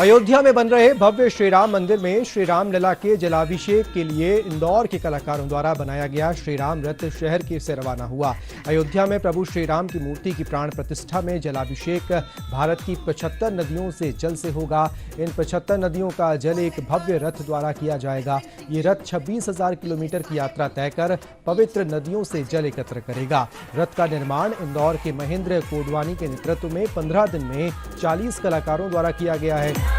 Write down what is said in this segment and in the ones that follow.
अयोध्या में बन रहे भव्य श्री राम मंदिर में श्री राम लला के जलाभिषेक के लिए इंदौर के कलाकारों द्वारा बनाया गया श्री राम रथ शहर की से रवाना हुआ। अयोध्या में प्रभु श्री राम की मूर्ति की प्राण प्रतिष्ठा में जलाभिषेक भारत की 75 नदियों से जल से होगा। इन 75 नदियों का जल एक भव्य रथ द्वारा किया जाएगा। ये रथ 26,000 किलोमीटर की यात्रा तय कर पवित्र नदियों से जल एकत्र करेगा। रथ का निर्माण इंदौर के महेंद्र कोडवानी के नेतृत्व में 15 दिन में 40 कलाकारों द्वारा किया गया है।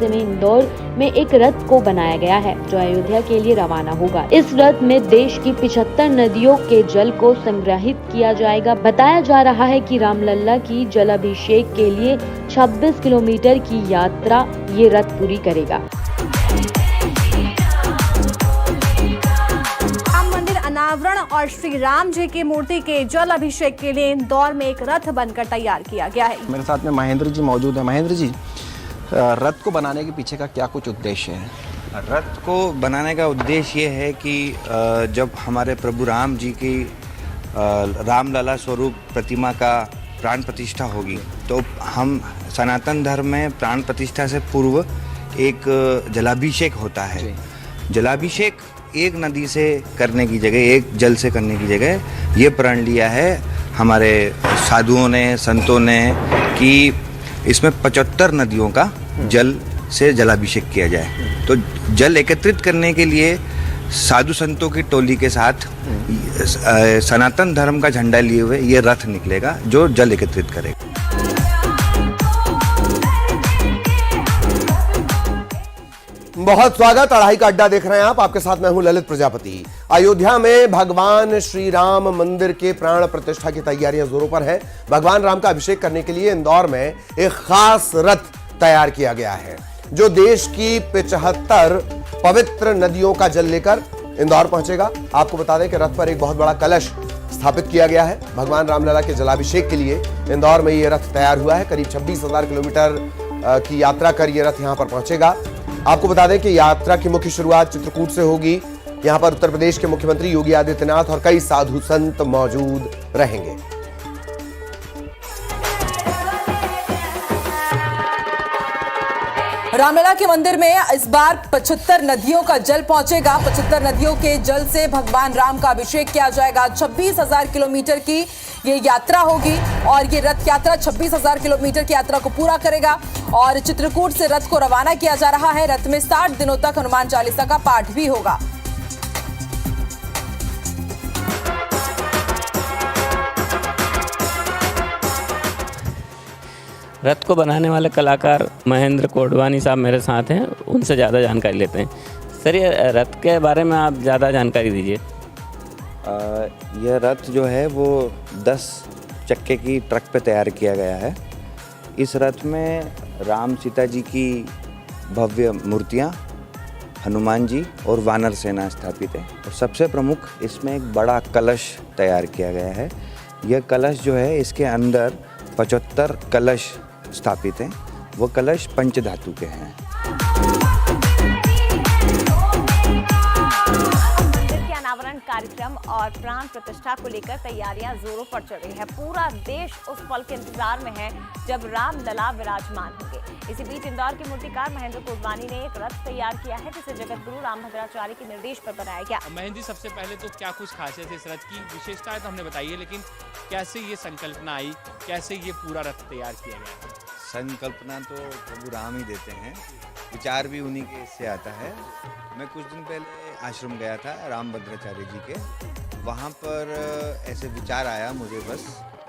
इंदौर में एक रथ को बनाया गया है जो अयोध्या के लिए रवाना होगा। इस रथ में देश की 75 नदियों के जल को संग्रहित किया जाएगा। बताया जा रहा है कि रामलला की जलाभिषेक के लिए 26 किलोमीटर की यात्रा ये रथ पूरी करेगा। अनावरण और श्री राम जी की मूर्ति के जल अभिषेक के लिए इंदौर में एक रथ बनकर तैयार किया गया है। मेरे साथ में महेंद्र जी मौजूद है। महेंद्र जी, रथ को बनाने के पीछे का क्या कुछ उद्देश्य है? रथ को बनाने का उद्देश्य ये है कि जब हमारे प्रभु राम जी की रामलला स्वरूप प्रतिमा का प्राण प्रतिष्ठा होगी तो हम सनातन धर्म में प्राण प्रतिष्ठा से पूर्व एक जलाभिषेक होता है। जलाभिषेक एक नदी से करने की जगह, एक जल से करने की जगह ये प्रण लिया है हमारे साधुओं ने, संतों ने कि इसमें 75 नदियों का जल से जलाभिषेक किया जाए। तो जल एकत्रित करने के लिए साधु संतों की टोली के साथ सनातन धर्म का झंडा लिए हुए ये रथ निकलेगा जो जल एकत्रित करेगा। बहुत स्वागत। अढ़ाई का अड्डा देख रहे हैं आप। आपके साथ मैं हूं ललित प्रजापति। अयोध्या में भगवान श्री राम मंदिर के प्राण प्रतिष्ठा की तैयारियां जोरों पर है। भगवान राम का अभिषेक करने के लिए इंदौर में एक खास रथ तैयार किया गया है जो देश की 75 पवित्र नदियों का जल लेकर इंदौर पहुंचेगा। आपको बता दें कि रथ पर एक बहुत बड़ा कलश स्थापित किया गया है। भगवान रामलला के जलाभिषेक के लिए इंदौर में यह रथ तैयार हुआ है। करीब 26,000 किलोमीटर की यात्रा कर यह रथ यहां पर पहुंचेगा। आपको बता दें कि यात्रा की मुख्य शुरुआत चित्रकूट से होगी। यहां पर उत्तर प्रदेश के मुख्यमंत्री योगी आदित्यनाथ और कई साधु संत मौजूद रहेंगे। रामलला के मंदिर में इस बार 75 नदियों का जल पहुंचेगा। 75 नदियों के जल से भगवान राम का अभिषेक किया जाएगा। 26,000 किलोमीटर की ये यात्रा होगी और ये रथ यात्रा 26,000 किलोमीटर की यात्रा को पूरा करेगा और चित्रकूट से रथ को रवाना किया जा रहा है। रथ में 60 दिनों तक हनुमान चालीसा का पाठ भी होगा। रथ को बनाने वाले कलाकार महेंद्र कोडवानी साहब मेरे साथ हैं, उनसे ज़्यादा जानकारी लेते हैं। सर, ये रथ के बारे में आप ज़्यादा जानकारी दीजिए। यह रथ जो है वो 10 चक्के की ट्रक पे तैयार किया गया है। इस रथ में राम सीता जी की भव्य मूर्तियाँ, हनुमान जी और वानर सेना स्थापित है और सबसे प्रमुख इसमें एक बड़ा कलश तैयार किया गया है। यह कलश जो है इसके अंदर 75 कलश स्थापित हैं। वो कलश पंचधातु के हैं। अनावरण कार्यक्रम और प्राण प्रतिष्ठा को लेकर तैयारियां जोरों पर चल रही है। पूरा देश उस पल के इंतजार में है जब राम लला विराजमान होंगे। इसी बीच इंदौर के मूर्तिकार महेंद्र कोडवानी ने एक रथ तैयार किया है जिसे जगत गुरु रामभद्राचार्य के निर्देश पर बनाया गया। महेंद्र जी, सबसे पहले तो क्या कुछ खासियत है इस रथ की? विशेषताएं तो हमने बताई है, लेकिन कैसे ये संकल्पना आई, कैसे ये पूरा रथ तैयार किया गया? संकल्पना तो प्रभु राम ही देते हैं, विचार भी उन्हीं के से आता है। मैं कुछ दिन पहले आश्रम गया था रामभद्राचार्य जी के। वहाँ पर ऐसे विचार आया मुझे, बस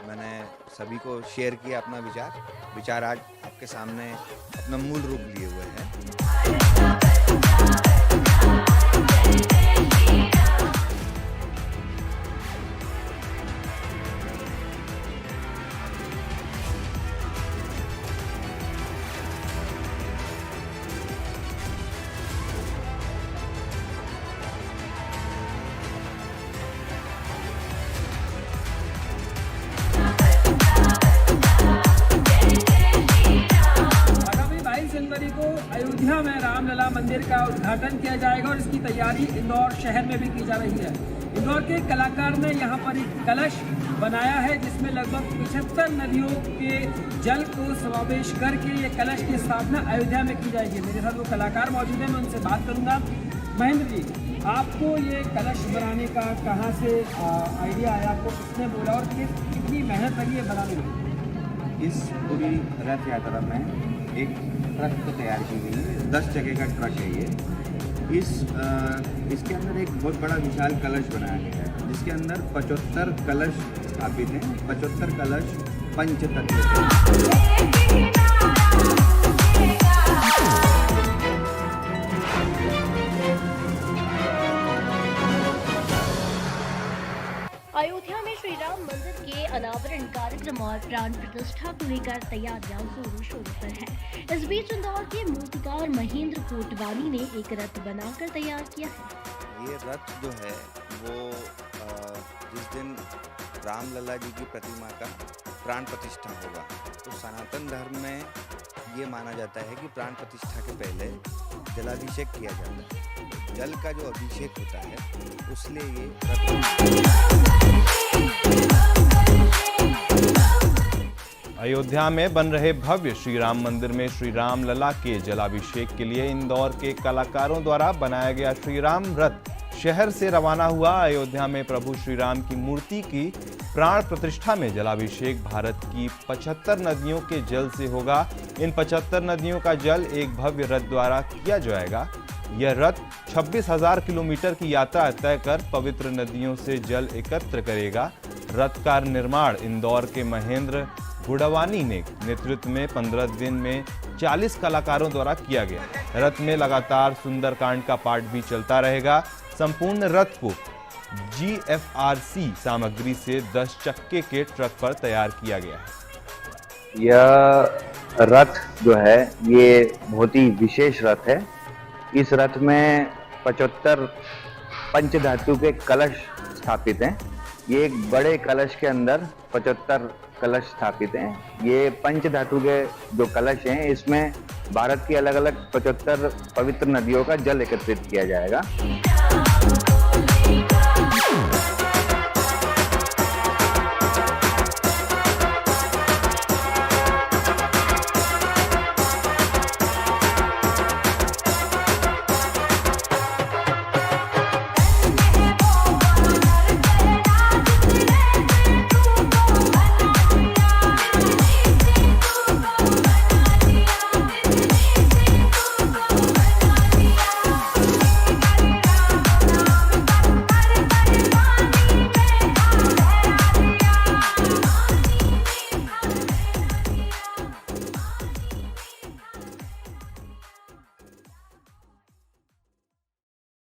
मैंने सभी को शेयर किया अपना विचार आज आपके सामने अपना मूल रूप लिए हुए हैं। अयोध्या में रामलला मंदिर का उद्घाटन किया जाएगा और इसकी तैयारी इंदौर शहर में भी की जा रही है। इंदौर के कलाकार ने यहाँ पर एक कलश बनाया है जिसमें लगभग 75 नदियों के जल को समावेश करके ये कलश की स्थापना अयोध्या में की जाएगी। मेरे साथ वो कलाकार मौजूद हैं, मैं उनसे बात करूंगा। महेंद्र जी, आपको ये कलश बनाने का कहाँ से आइडिया आया, आपको किसने बोला और कितनी मेहनत लगी है बनाने में? इस पूरी रथ यात्रा में एक ट्रक को तैयार की गई है, 10 जगह का ट्रक है ये। इसके अंदर एक बहुत बड़ा विशाल कलश बनाया गया है जिसके अंदर 75 कलश स्थापित हैं। 75 कलश पंचतत्व के। अयोध्या में श्री राम मंदिर के अनावरण कार्यक्रम और प्राण प्रतिष्ठा को लेकर तैयारियां जोरों शोरों पर है। इस बीच इंदौर के मूर्तिकार महेंद्र कोटवानी ने एक रथ बनाकर तैयार किया है। ये रथ जो है वो जिस दिन रामलला जी की प्रतिमा का प्राण प्रतिष्ठा होगा तो सनातन धर्म में ये माना जाता है कि प्राण प्रतिष्ठा के पहले जलाभिषेक किया जाता है। जल का जो अभिषेक होता है उसलिए ये अयोध्या में बन रहे भव्य श्री राम मंदिर में श्री राम लला के जलाभिषेक के लिए इंदौर के कलाकारों द्वारा बनाया गया श्री राम रथ शहर से रवाना हुआ। अयोध्या में प्रभु श्री राम की मूर्ति की प्राण प्रतिष्ठा में जलाभिषेक भारत की 75 नदियों के जल से होगा। इन 75 नदियों का जल एक भव्य रथ द्वारा किया जाएगा। यह रथ 26,000 किलोमीटर की यात्रा तय कर पवित्र नदियों से जल एकत्र करेगा। रथ का निर्माण इंदौर के महेंद्र गुड़वानी ने नेतृत्व में 15 दिन में 40 कलाकारों द्वारा किया गया। रथ में लगातार सुंदरकांड का पाठ भी चलता रहेगा। संपूर्ण रथ को GFRC सामग्री से 10 चक्के के ट्रक पर तैयार किया गया है। यह रथ जो है ये बहुत ही विशेष रथ है। इस रथ में 75 पंचधातु के कलश स्थापित हैं। ये एक बड़े कलश के अंदर 75 कलश स्थापित हैं। ये पंचधातु के जो कलश हैं इसमें भारत की अलग अलग 75 पवित्र नदियों का जल एकत्रित किया जाएगा।